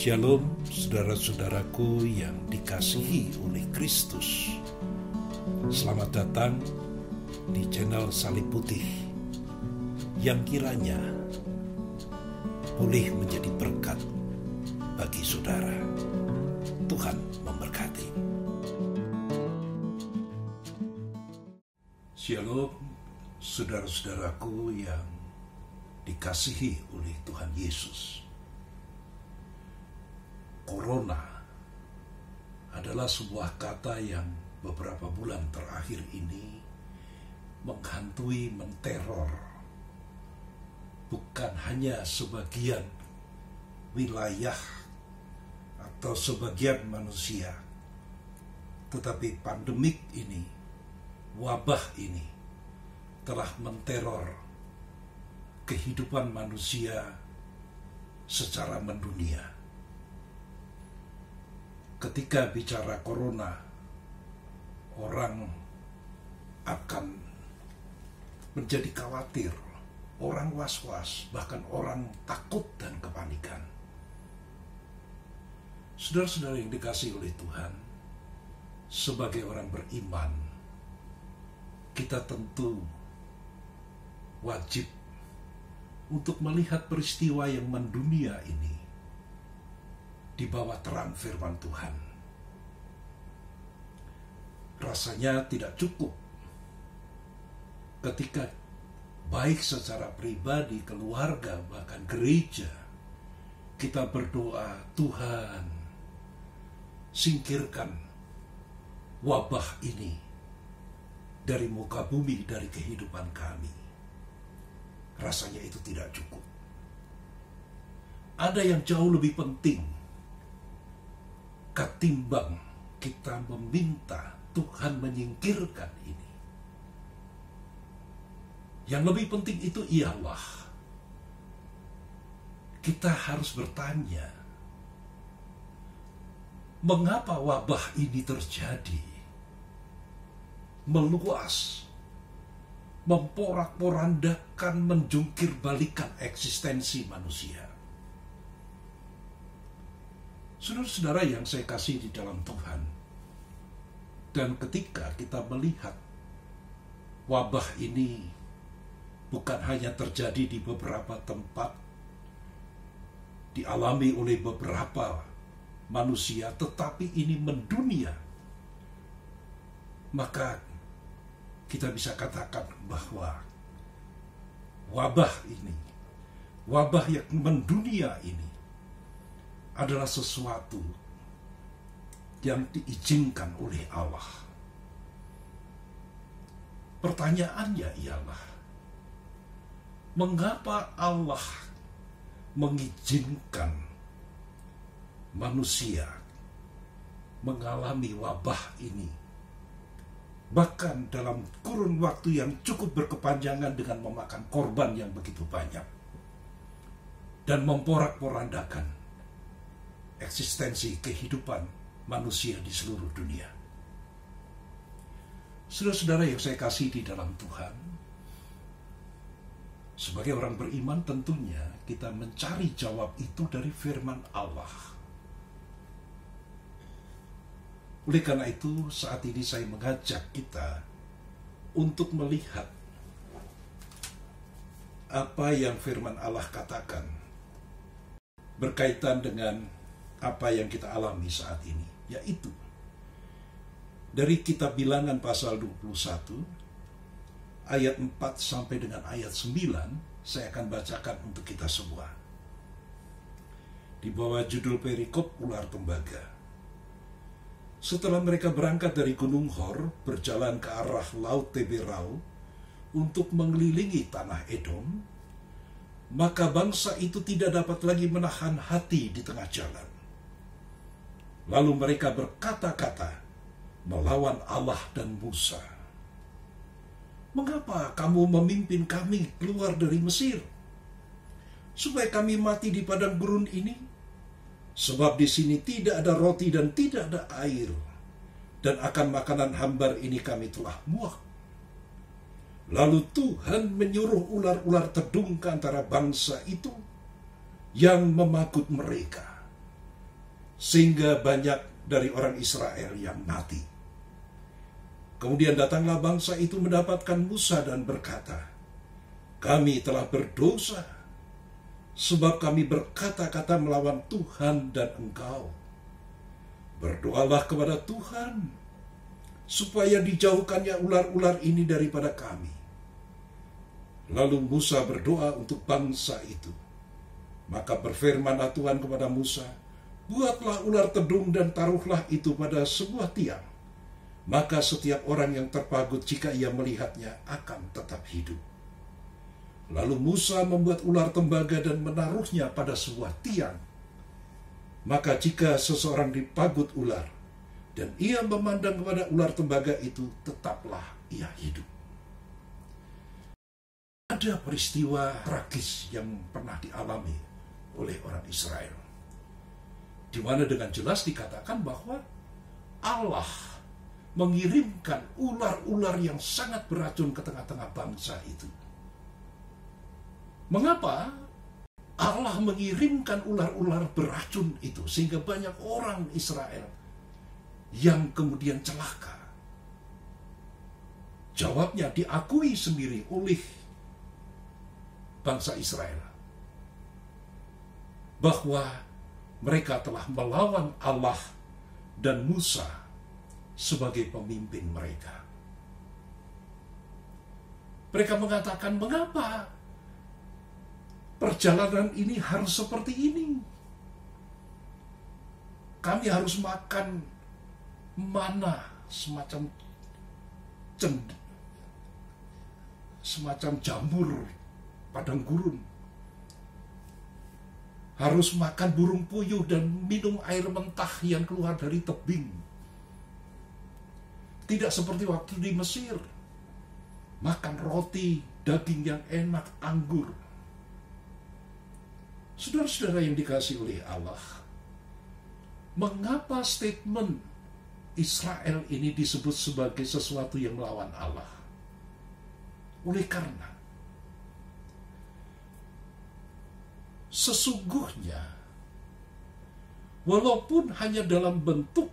Shalom saudara-saudaraku yang dikasihi oleh Kristus. Selamat datang di channel Salib Putih yang kiranya boleh menjadi berkat bagi saudara. Tuhan memberkati. Shalom saudara-saudaraku yang dikasihi oleh Tuhan Yesus. Corona adalah sebuah kata yang beberapa bulan terakhir ini menghantui, menteror bukan hanya sebagian wilayah atau sebagian manusia, tetapi pandemik ini, wabah ini telah menteror kehidupan manusia secara mendunia. Ketika bicara corona, orang akan menjadi khawatir, orang was-was, bahkan orang takut dan kepanikan. Saudara-saudara yang dikasihi oleh Tuhan, sebagai orang beriman, kita tentu wajib untuk melihat peristiwa yang mendunia ini di bawah terang firman Tuhan. Rasanya tidak cukup ketika baik secara pribadi, keluarga, bahkan gereja, kita berdoa, Tuhan, singkirkan wabah ini dari muka bumi, dari kehidupan kami. Rasanya itu tidak cukup. Ada yang jauh lebih penting ketimbang kita meminta Tuhan menyingkirkan ini. Yang lebih penting itu ialah kita harus bertanya, mengapa wabah ini terjadi, meluas, memporak-porandakan, menjungkir balikan eksistensi manusia. Saudara-saudara yang saya kasih di dalam Tuhan, dan ketika kita melihat wabah ini bukan hanya terjadi di beberapa tempat, dialami oleh beberapa manusia, tetapi ini mendunia, maka kita bisa katakan bahwa wabah ini, wabah yang mendunia ini adalah sesuatu yang diizinkan oleh Allah. Pertanyaannya ialah, mengapa Allah mengizinkan manusia mengalami wabah ini, bahkan dalam kurun waktu yang cukup berkepanjangan dengan memakan korban yang begitu banyak dan memporak-porandakan eksistensi kehidupan manusia di seluruh dunia. Saudara-saudara yang saya kasih di dalam Tuhan, sebagai orang beriman tentunya kita mencari jawab itu dari firman Allah. Oleh karena itu, saat ini saya mengajak kita untuk melihat apa yang firman Allah katakan berkaitan dengan apa yang kita alami saat ini, yaitu dari kitab Bilangan pasal 21 ayat 4 sampai dengan ayat 9. Saya akan bacakan untuk kita semua di bawah judul perikop ular tembaga. Setelah mereka berangkat dari Gunung Hor, berjalan ke arah Laut Teberau untuk mengelilingi tanah Edom, maka bangsa itu tidak dapat lagi menahan hati di tengah jalan. Lalu mereka berkata-kata melawan Allah dan Musa. Mengapa kamu memimpin kami keluar dari Mesir, supaya kami mati di padang gurun ini? Sebab di sini tidak ada roti dan tidak ada air, dan akan makanan hambar ini kami telah muak. Lalu Tuhan menyuruh ular-ular terdung ke antara bangsa itu yang memakut mereka. sehingga banyak dari orang Israel yang mati. Kemudian datanglah bangsa itu mendapatkan Musa dan berkata, "Kami telah berdosa, sebab kami berkata-kata melawan Tuhan dan engkau. Berdoalah kepada Tuhan, supaya dijauhkannya ular-ular ini daripada kami." Lalu Musa berdoa untuk bangsa itu. Maka berfirmanlah Tuhan kepada Musa, "Buatlah ular tedung dan taruhlah itu pada sebuah tiang. Maka setiap orang yang terpagut jika ia melihatnya akan tetap hidup." Lalu Musa membuat ular tembaga dan menaruhnya pada sebuah tiang. Maka jika seseorang dipagut ular, dan ia memandang kepada ular tembaga itu, tetaplah ia hidup. Ada peristiwa tragis yang pernah dialami oleh orang Israel, di mana dengan jelas dikatakan bahwa Allah mengirimkan ular-ular yang sangat beracun ke tengah-tengah bangsa itu. Mengapa Allah mengirimkan ular-ular beracun itu sehingga banyak orang Israel yang kemudian celaka? Jawabnya diakui sendiri oleh bangsa Israel, bahwa mereka telah melawan Allah dan Musa sebagai pemimpin mereka. Mereka mengatakan, "Mengapa perjalanan ini harus seperti ini? Kami harus makan mana, semacam jamur padang gurun. Harus makan burung puyuh dan minum air mentah yang keluar dari tebing. Tidak seperti waktu di Mesir, makan roti, daging yang enak, anggur." Saudara-saudara yang dikasihi oleh Allah, mengapa statement Israel ini disebut sebagai sesuatu yang melawan Allah? Oleh karena sesungguhnya, walaupun hanya dalam bentuk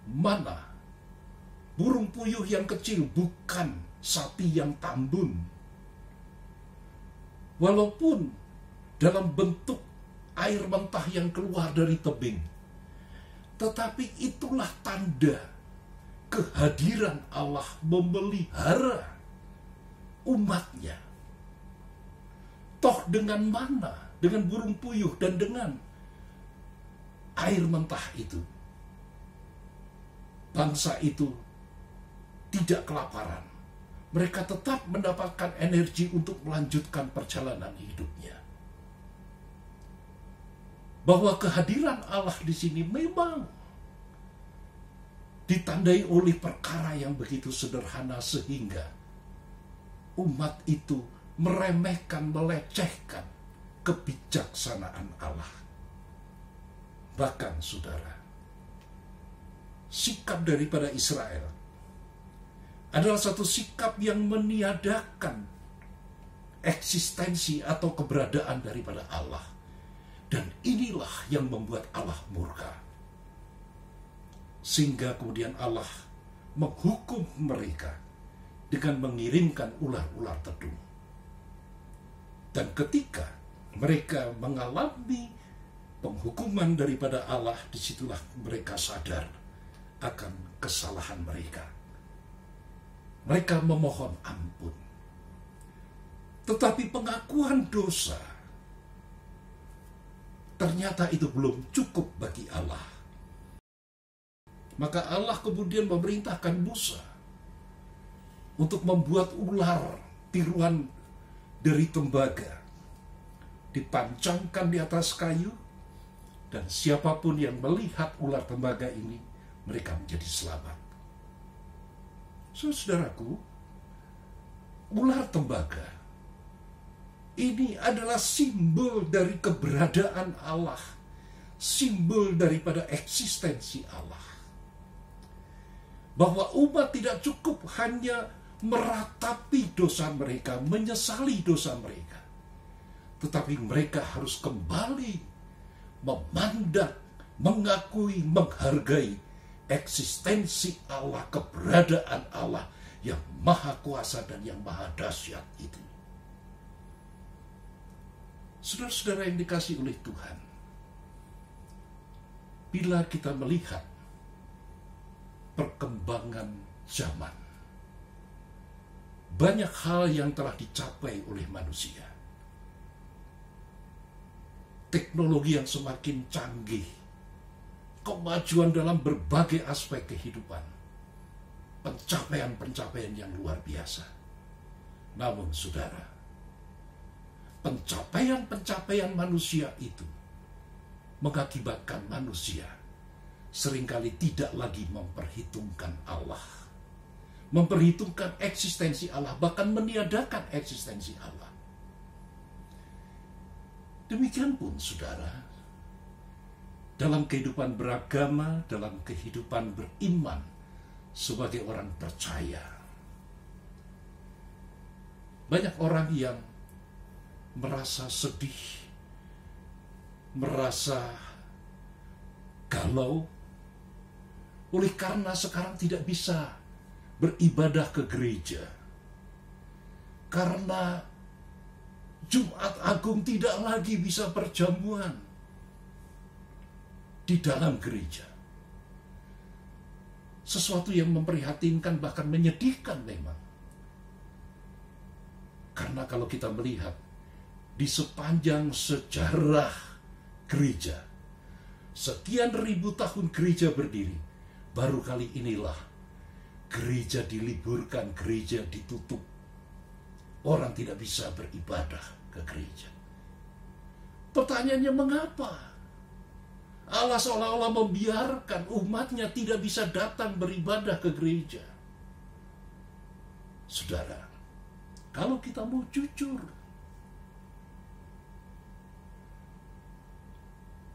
mana, burung puyuh yang kecil, bukan sapi yang tambun, walaupun dalam bentuk air mentah yang keluar dari tebing, tetapi itulah tanda kehadiran Allah memelihara umatnya. Toh dengan mana, dengan burung puyuh dan dengan air mentah itu, bangsa itu tidak kelaparan. Mereka tetap mendapatkan energi untuk melanjutkan perjalanan hidupnya. Bahwa kehadiran Allah di sini memang ditandai oleh perkara yang begitu sederhana sehingga umat itu meremehkan, melecehkan kebijaksanaan Allah. Bahkan saudara, sikap daripada Israel adalah satu sikap yang meniadakan eksistensi atau keberadaan daripada Allah. Dan inilah yang membuat Allah murka. Sehingga kemudian Allah menghukum mereka dengan mengirimkan ular-ular tedung. Dan ketika mereka mengalami penghukuman daripada Allah, disitulah mereka sadar akan kesalahan mereka. Mereka memohon ampun. Tetapi pengakuan dosa ternyata itu belum cukup bagi Allah. Maka Allah kemudian memerintahkan Musa untuk membuat ular tiruan dari tembaga, dipancangkan di atas kayu, dan siapapun yang melihat ular tembaga ini, mereka menjadi selamat. Saudaraku, ular tembaga ini adalah simbol dari keberadaan Allah, simbol daripada eksistensi Allah. Bahwa umat tidak cukup hanya meratapi dosa mereka, menyesali dosa mereka, tetapi mereka harus kembali memandang mengakui, menghargai eksistensi Allah, keberadaan Allah yang maha kuasa dan yang maha dahsyat itu. Saudara-saudara yang dikasihi oleh Tuhan, bila kita melihat perkembangan zaman, banyak hal yang telah dicapai oleh manusia. Teknologi yang semakin canggih, kemajuan dalam berbagai aspek kehidupan, pencapaian-pencapaian yang luar biasa. Namun saudara, pencapaian-pencapaian manusia itu mengakibatkan manusia seringkali tidak lagi memperhitungkan Allah, memperhitungkan eksistensi Allah, bahkan meniadakan eksistensi Allah. Demikian pun saudara, dalam kehidupan beragama, dalam kehidupan beriman sebagai orang percaya, banyak orang yang merasa sedih, merasa galau, oleh karena sekarang tidak bisa beribadah ke gereja. Karena Jumat Agung tidak lagi bisa berjamuan di dalam gereja. Sesuatu yang memprihatinkan, bahkan menyedihkan memang. Karena kalau kita melihat di sepanjang sejarah gereja, sekian ribu tahun gereja berdiri, baru kali inilah gereja diliburkan, gereja ditutup. Orang tidak bisa beribadah ke gereja. Pertanyaannya, mengapa? Allah seolah-olah membiarkan umatnya tidak bisa datang beribadah ke gereja. Saudara, kalau kita mau jujur,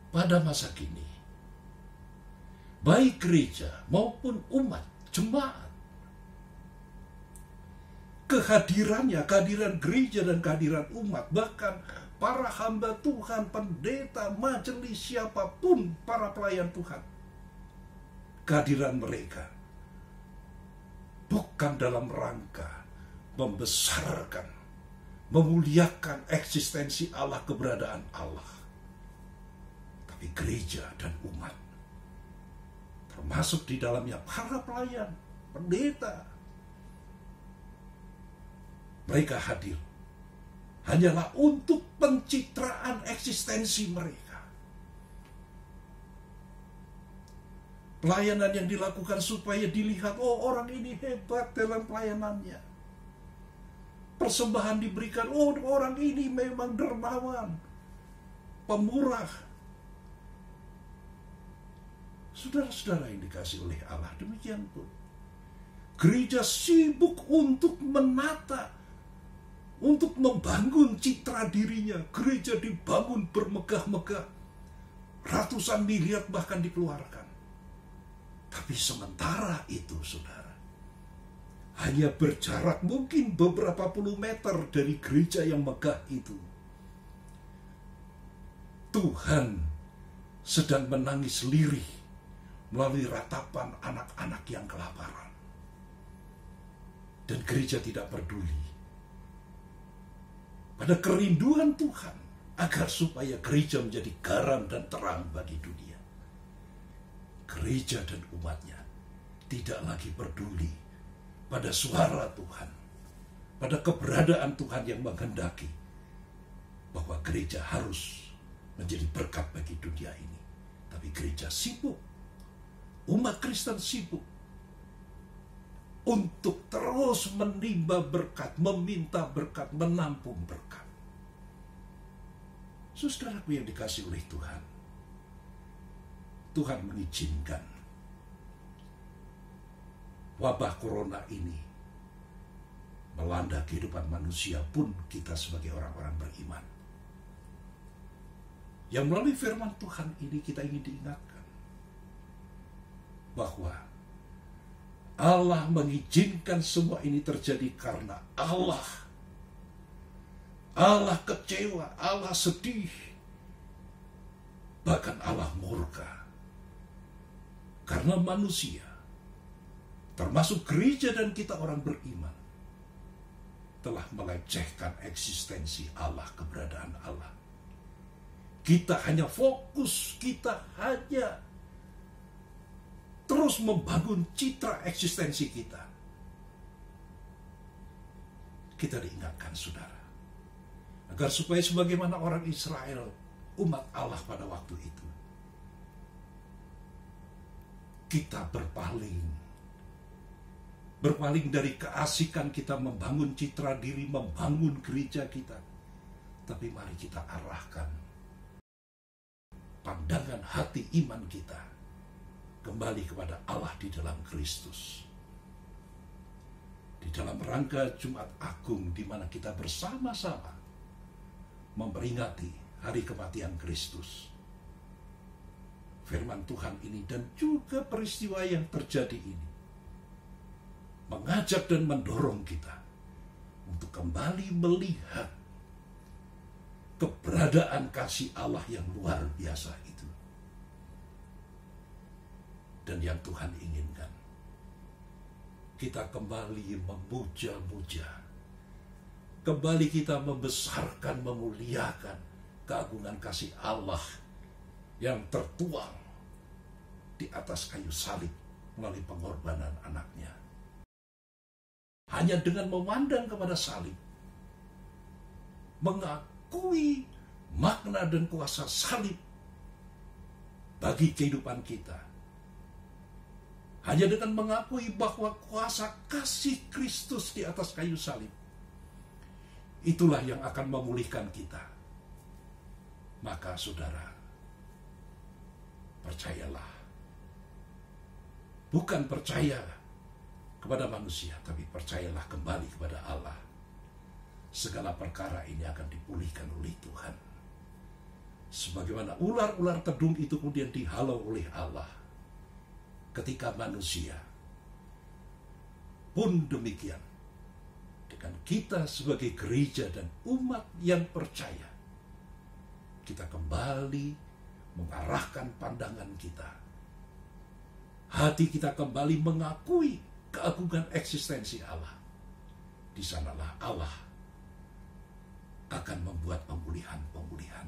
pada masa kini, baik gereja maupun umat, jemaat, kehadirannya, kehadiran gereja dan kehadiran umat, bahkan para hamba Tuhan, pendeta, majelis, siapapun para pelayan Tuhan, kehadiran mereka bukan dalam rangka membesarkan, memuliakan eksistensi Allah, keberadaan Allah, tapi gereja dan umat, termasuk di dalamnya para pelayan, pendeta, mereka hadir hanyalah untuk pencitraan eksistensi mereka. Pelayanan yang dilakukan supaya dilihat, oh orang ini hebat dalam pelayanannya. Persembahan diberikan, oh orang ini memang dermawan, pemurah. Saudara-saudara yang dikasihi oleh Allah, demikian pun gereja sibuk untuk menata, untuk membangun citra dirinya. Gereja dibangun bermegah-megah, ratusan miliar bahkan dikeluarkan. Tapi sementara itu saudara, hanya berjarak mungkin beberapa puluh meter dari gereja yang megah itu, Tuhan sedang menangis lirih melalui ratapan anak-anak yang kelaparan. Dan gereja tidak peduli pada kerinduan Tuhan agar supaya gereja menjadi garam dan terang bagi dunia. Gereja dan umatnya tidak lagi peduli pada suara Tuhan, pada keberadaan Tuhan yang menghendaki bahwa gereja harus menjadi berkat bagi dunia ini. Tapi gereja sibuk, umat Kristen sibuk untuk terus menimba berkat, meminta berkat, menampung berkat. Saudaraku yang dikasihi oleh Tuhan, Tuhan mengizinkan wabah corona ini melanda kehidupan manusia pun kita sebagai orang-orang beriman. Yang melalui firman Tuhan ini kita ingin diingatkan bahwa Allah mengizinkan semua ini terjadi karena Allah kecewa, Allah sedih, bahkan Allah murka Karena manusia, termasuk gereja dan kita orang beriman, telah melecehkan eksistensi Allah, keberadaan Allah. Kita hanya fokus, kita hanya terus membangun citra eksistensi kita. Kita diingatkan, saudara, agar supaya sebagaimana orang Israel, umat Allah pada waktu itu, kita berpaling dari keasikan kita membangun citra diri, membangun gereja kita. Tapi mari kita arahkan pandangan hati iman kita kembali kepada Allah di dalam Kristus. Di dalam rangka Jumat Agung, di mana kita bersama-sama memperingati hari kematian Kristus. Firman Tuhan ini dan juga peristiwa yang terjadi ini mengajak dan mendorong kita untuk kembali melihat keberadaan kasih Allah yang luar biasa itu. Dan yang Tuhan inginkan, kita kembali memuja-muja, kembali kita membesarkan, memuliakan keagungan kasih Allah yang tertuang di atas kayu salib melalui pengorbanan anaknya. Hanya dengan memandang kepada salib, mengakui makna dan kuasa salib bagi kehidupan kita, hanya dengan mengakui bahwa kuasa kasih Kristus di atas kayu salib, itulah yang akan memulihkan kita. Maka saudara, percayalah, bukan percaya kepada manusia, tapi percayalah kembali kepada Allah. Segala perkara ini akan dipulihkan oleh Tuhan. Sebagaimana ular-ular tedung itu kemudian dihalau oleh Allah ketika manusia. Pun demikian dengan kita sebagai gereja dan umat yang percaya, kita kembali mengarahkan pandangan kita. Hati kita kembali mengakui keagungan eksistensi Allah. Di sanalah Allah akan membuat pemulihan-pemulihan.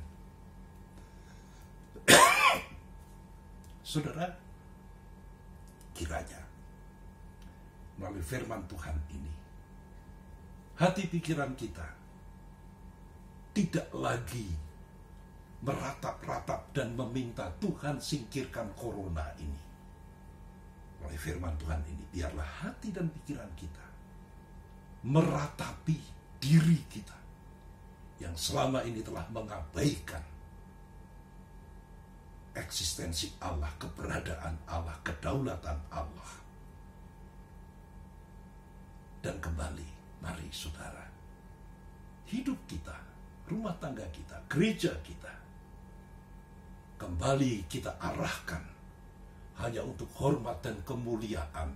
Saudara, kiranya melalui firman Tuhan ini, hati pikiran kita tidak lagi meratap-ratap dan meminta Tuhan singkirkan corona ini. Oleh firman Tuhan ini, biarlah hati dan pikiran kita meratapi diri kita yang selama ini telah mengabaikan eksistensi Allah, keberadaan Allah, kedaulatan Allah. Dan kembali, mari saudara, hidup kita, rumah tangga kita, gereja kita, kembali kita arahkan hanya untuk hormat dan kemuliaan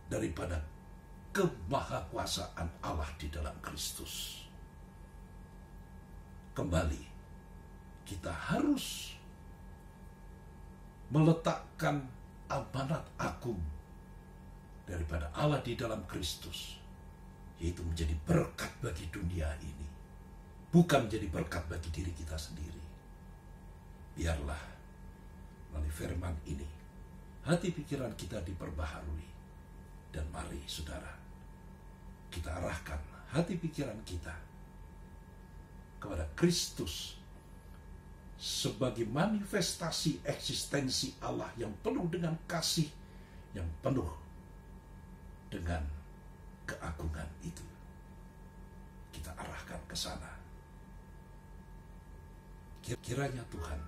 daripada kemahakuasaan Allah di dalam Kristus. Kembali, kita harus meletakkan amanat agung daripada Allah di dalam Kristus, yaitu menjadi berkat bagi dunia ini, bukan menjadi berkat bagi diri kita sendiri. Biarlah melalui firman ini, hati pikiran kita diperbaharui. Dan mari saudara, kita arahkan hati pikiran kita kepada Kristus sebagai manifestasi eksistensi Allah yang penuh dengan kasih, yang penuh dengan keagungan itu. Kita arahkan ke sana. Kiranya Tuhan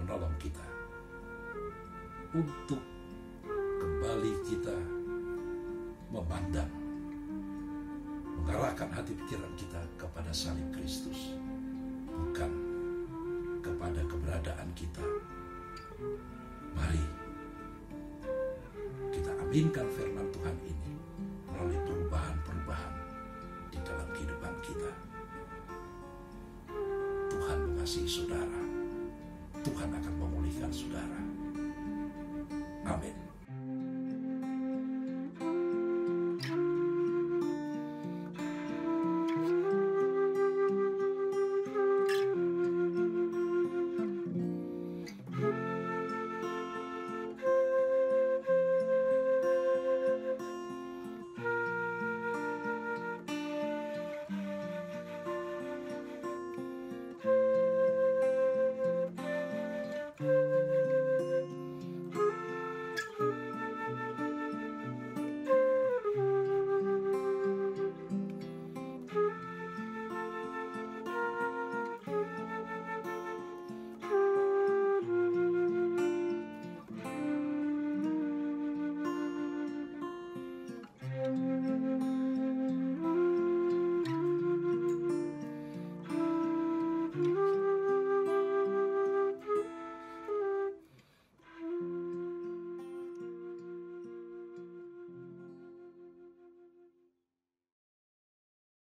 menolong kita untuk kembali kita memandang, mengarahkan hati pikiran kita kepada salib Kristus, bukan kepada keberadaan kita. Mari kita aminkan firman Tuhan ini melalui perubahan-perubahan di dalam kehidupan kita. Tuhan mengasihi saudara. Tuhan akan memulihkan saudara. Amin.